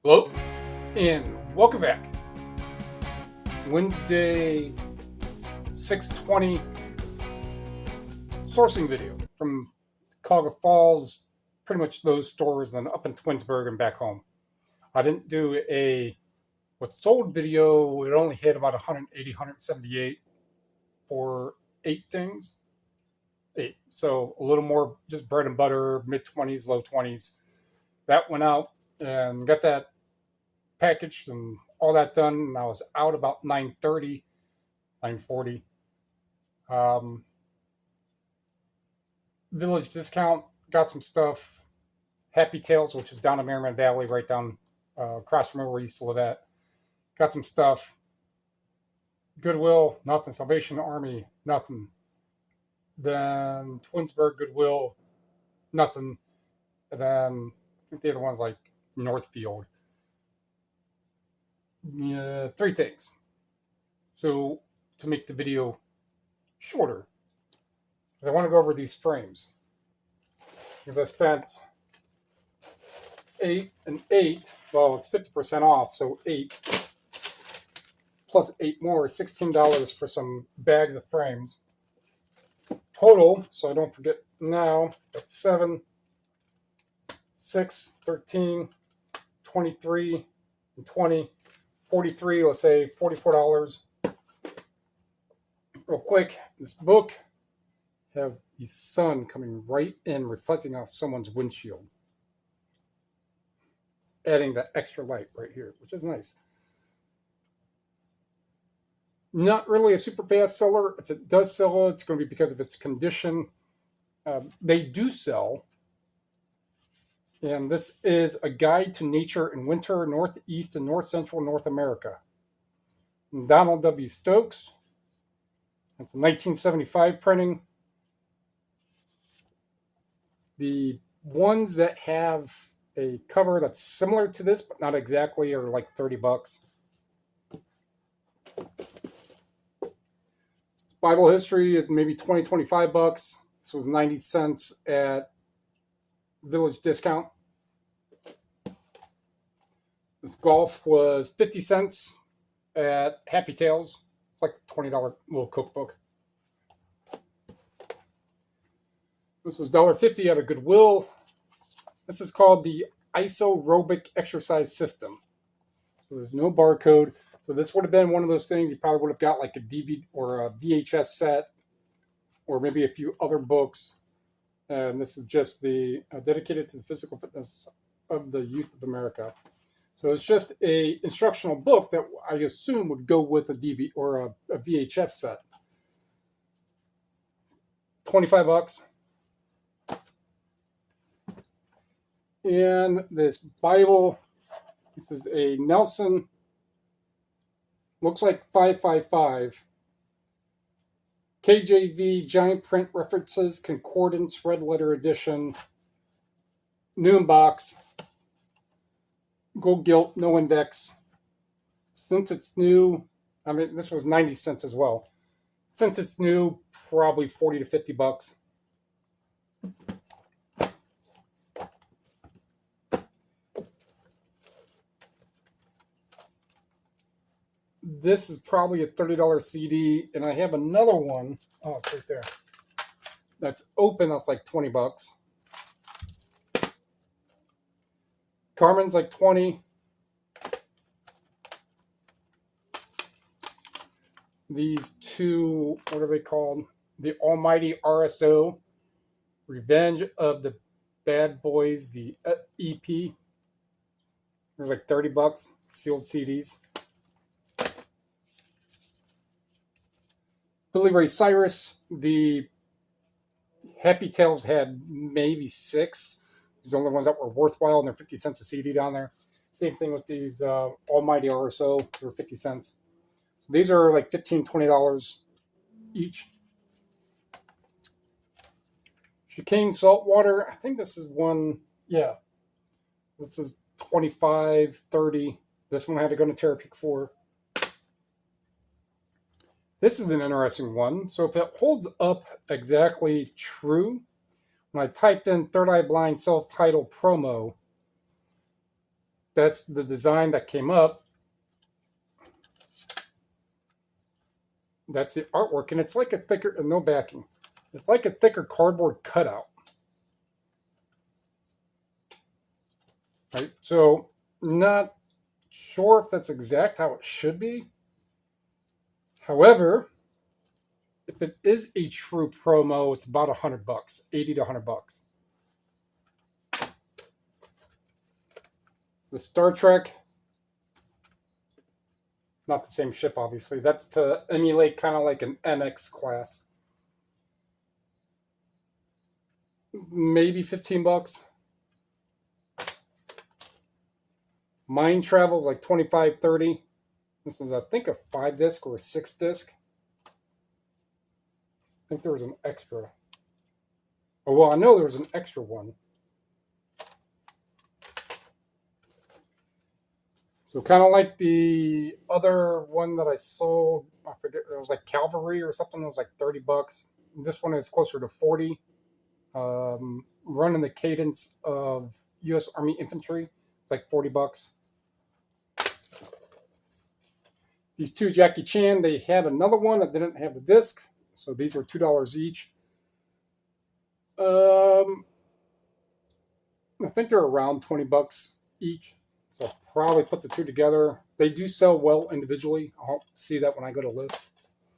Hello, and welcome back. Wednesday, 6/20 sourcing video from Cuyahoga Falls, pretty much those stores, and up in Twinsburg and back home. I didn't do a what sold video. It only hit about 180, 178 for 8 things. 8. So a little more just bread and butter, mid 20s, low 20s. That went out and got that packaged and all that done. And I was out about 9:30, 9:40. Village Discount, got some stuff. Happy Tales, which is down in MediaMan Valley, right down across from where we used to live at. Got some stuff. Goodwill, nothing. Salvation Army, nothing. Then Twinsburg, Goodwill, nothing. And then I think the other one's like Northfield. 3 things. So to make the video shorter, because I want to go over these frames. Because I spent 8 and 8. Well, it's 50% off, so 8 plus 8 more, $16 for some bags of frames. Total, so I don't forget now, that's 7, 6, 13, 23, and 20, 43, let's say $44. Real quick, this book have the sun coming right in, reflecting off someone's windshield, adding that extra light right here, which is nice. Not really a super fast seller. If it does sell, it's going to be because of its condition. They do sell. And this is A Guide to Nature in Winter, Northeast and North Central North America. And Donald W. Stokes. It's a 1975 printing. The ones that have a cover that's similar to this, but not exactly, are like $30. Bible history is maybe $20, $25. This was 90 cents at Village Discount. This golf was 50 cents at Happy Tales. It's like a $20 little cookbook. This was $1.50 at a Goodwill. This is called the Isoaerobic Exercise System. So there's no barcode. So this would have been one of those things you probably would have got like a DVD or a VHS set, or maybe a few other books. And this is just the dedicated to the physical fitness of the youth of America. So it's just a instructional book that I assume would go with a DVD or a VHS set. $25. And this Bible, this is a Nelson, looks like 555. KJV giant print references, concordance, red letter edition, new in box, gold gilt, no index. Since it's new, I mean, this was 90 cents as well. Since it's new, probably 40 to $50. This is probably a $30 CD, and I have another one. Oh, it's right there. That's open. That's like $20. Carmen's like 20. These two, what are they called? The Almighty RSO, Revenge of the Bad Boys, the EP. They're like $30, sealed CDs. Billy Ray Cyrus, the Happy Tales had maybe 6. The only ones that were worthwhile, and they're 50 cents a CD down there. Same thing with these Almighty RSO, they were 50 cents. So these are like $15, $20 each. Chicane Saltwater, I think this is one, yeah. This is 25, 30. This one had to go to Terapeak 4. This is an interesting one. So if it holds up exactly true, when I typed in Third Eye Blind self-titled promo, that's the design that came up. That's the artwork, and it's like a thicker, no backing. It's like a thicker cardboard cutout. Right? So, not sure if that's exact how it should be. However, if it is a true promo, it's about $100, 80 to $100. The Star Trek, not the same ship, obviously. That's to emulate kind of like an NX class. Maybe $15. Mind Travel is like 25, 30. This is, I think, a 5-disc or a 6-disc. I think there was an extra. Oh, well, I know there was an extra one. So kind of like the other one that I sold, I forget, it was like Cavalry or something. It was like $30. This one is closer to 40. Running the cadence of U.S. Army infantry, it's like $40. These two Jackie Chan, they had another one that didn't have the disc, so these were $2 each. I think they're around $20 each. So I'll probably put the two together. They do sell well individually. I'll see that when I go to list.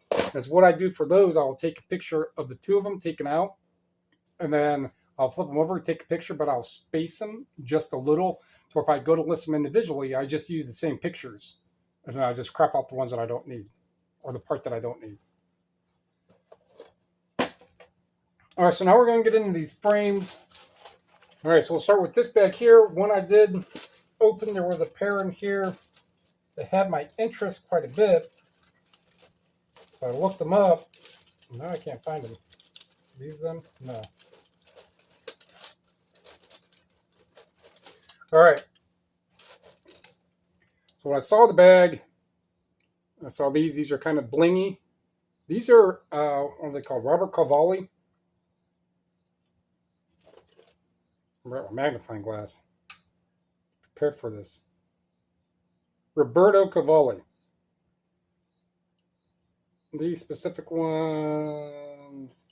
Because what I do for those, I'll take a picture of the two of them taken out, and then I'll flip them over and take a picture, but I'll space them just a little. So if I go to list them individually, I just use the same pictures, and then I just crop out the ones that I don't need, or the part that I don't need. All right, so now we're going to get into these frames. All right, so we'll start with this bag here. One I did open, there was a pair in here that had my interest quite a bit. So I looked them up. Now I can't find them. These them? No. All right. So when I saw the bag, I saw these. These are kind of blingy. These are, what are they called? Robert Cavalli. A magnifying glass. Prepare for this. Roberto Cavalli. These specific ones.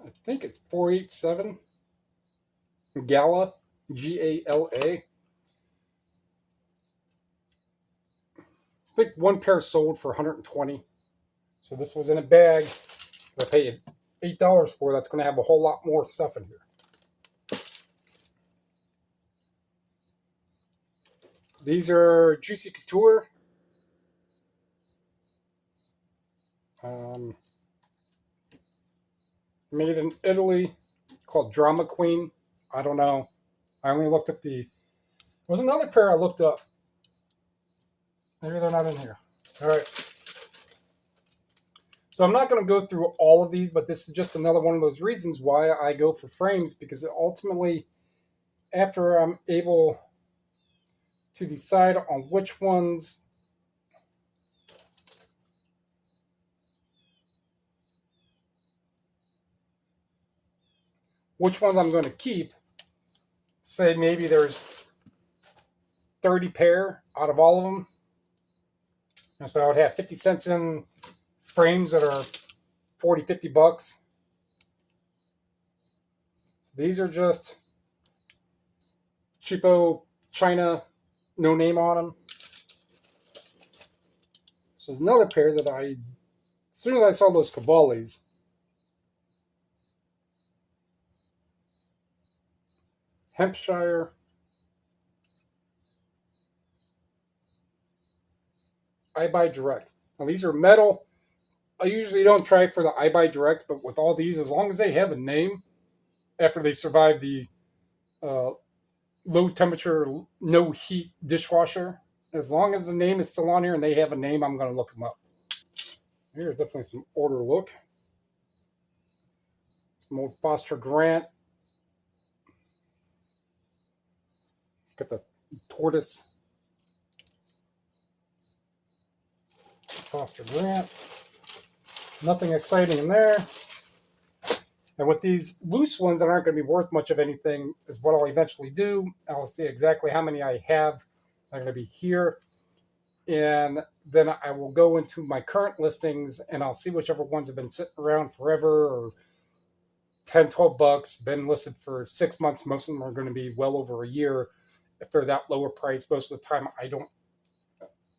I think it's 487. Gala. Gala. I think one pair sold for $120. So this was in a bag that I paid $8 for. That's going to have a whole lot more stuff in here. These are Juicy Couture. Made in Italy, called Drama Queen. I don't know. I only looked up the... There was another pair I looked up. Maybe they're not in here. All right. So I'm not going to go through all of these, but this is just another one of those reasons why I go for frames, because ultimately, after I'm able to decide on which ones I'm going to keep, say maybe there's 30 pair out of all of them. And so I would have 50 cents in frames that are $40, $50. These are just cheapo China, no name on them. This is another pair that as soon as I saw those Cavallis, Hampshire, I buy direct. Now these are metal. I usually don't try for the I buy direct, but with all these, as long as they have a name after they survive the low temperature, no heat dishwasher, as long as the name is still on here and they have a name, I'm going to look them up. Here's definitely some older look. Some old Foster Grant. Got the tortoise. Foster Grant. Nothing exciting in there. And with these loose ones that aren't going to be worth much of anything is what I'll eventually do. I'll see exactly how many I have. They're going to be here. And then I will go into my current listings and I'll see whichever ones have been sitting around forever or 10, 12 bucks, been listed for 6 months. Most of them are going to be well over a year. If they're that lower price, most of the time I don't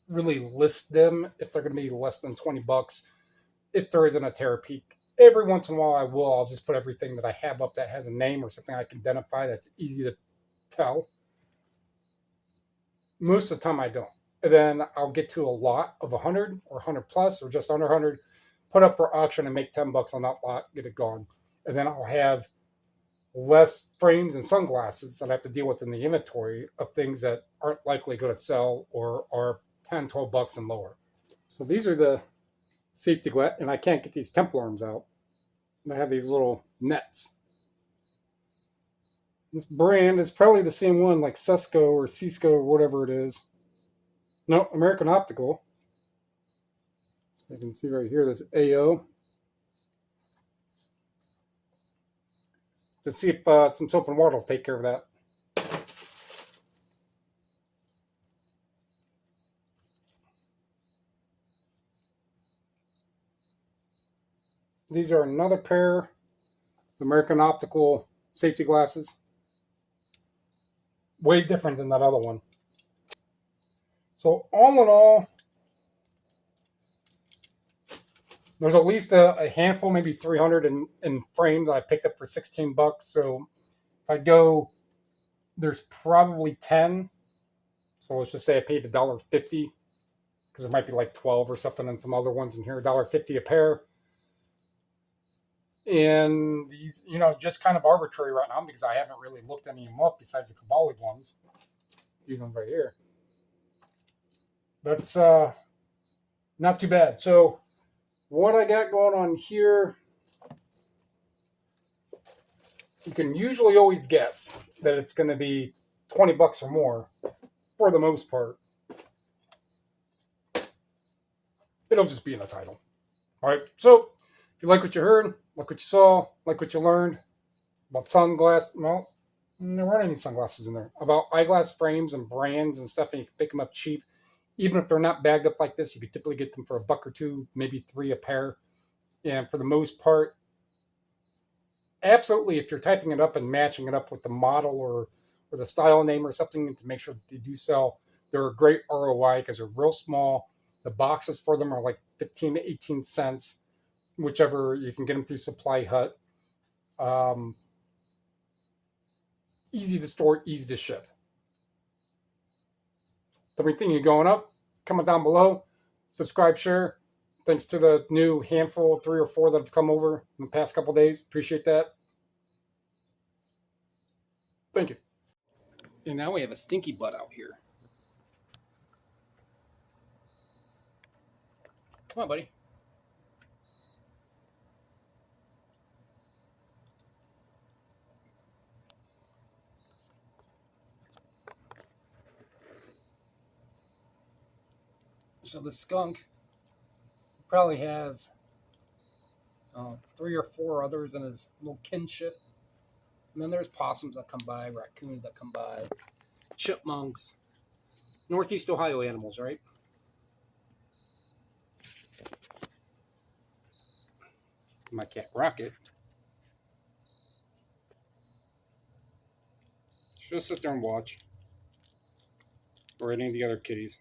really list them if they're going to be less than 20 bucks. If there isn't a terror peak, every once in a while I will. I'll just put everything that I have up that has a name or something I can identify that's easy to tell. Most of the time I don't. And then I'll get to a lot of 100 or 100 plus or just under 100, put up for auction and make 10 bucks on that lot, get it gone. And then I'll have less frames and sunglasses that I have to deal with in the inventory of things that aren't likely going to sell or are 10, 12 bucks and lower. So these are the safety glass, and I can't get these temple arms out. And I have these little nets. This brand is probably the same one like Cisco or Cisco or whatever it is. No, American Optical. So you can see right here, there's AO. Let's see if some soap and water will take care of that. These are another pair of American Optical safety glasses. Way different than that other one. So all in all, there's at least a handful, maybe 300 in frames that I picked up for 16 bucks. So if I go, there's probably 10. So let's just say I paid $1.50 because there might be like 12 or something and some other ones in here, $1.50 a pair. And these, just kind of arbitrary right now because I haven't really looked any of them up besides the Cavalli ones. These ones right here. That's not too bad. So what I got going on here, you can usually always guess that it's going to be 20 bucks or more for the most part. It'll just be in the title. All right. So if you like what you heard, like what you saw, like what you learned about sunglasses, well, there weren't any sunglasses in there. About eyeglass frames and brands and stuff, and you can pick them up cheap. Even if they're not bagged up like this, you could typically get them for $1 or $2, maybe $3 a pair. And for the most part, absolutely, if you're typing it up and matching it up with the model or the style name or something to make sure that they do sell, they're a great ROI because they're real small. The boxes for them are like 15 to 18 cents, whichever you can get them through Supply Hut. Easy to store, easy to ship. Everything you going up, comment down below, subscribe, share. Thanks to the new handful, 3 or 4 that have come over in the past couple days. Appreciate that. Thank you. And now we have a stinky butt out here. Come on, buddy. So the skunk probably has 3 or 4 others in his little kinship. And then there's possums that come by, raccoons that come by, chipmunks, Northeast Ohio animals, right? My cat Rocket. She'll sit there and watch. Or any of the other kitties.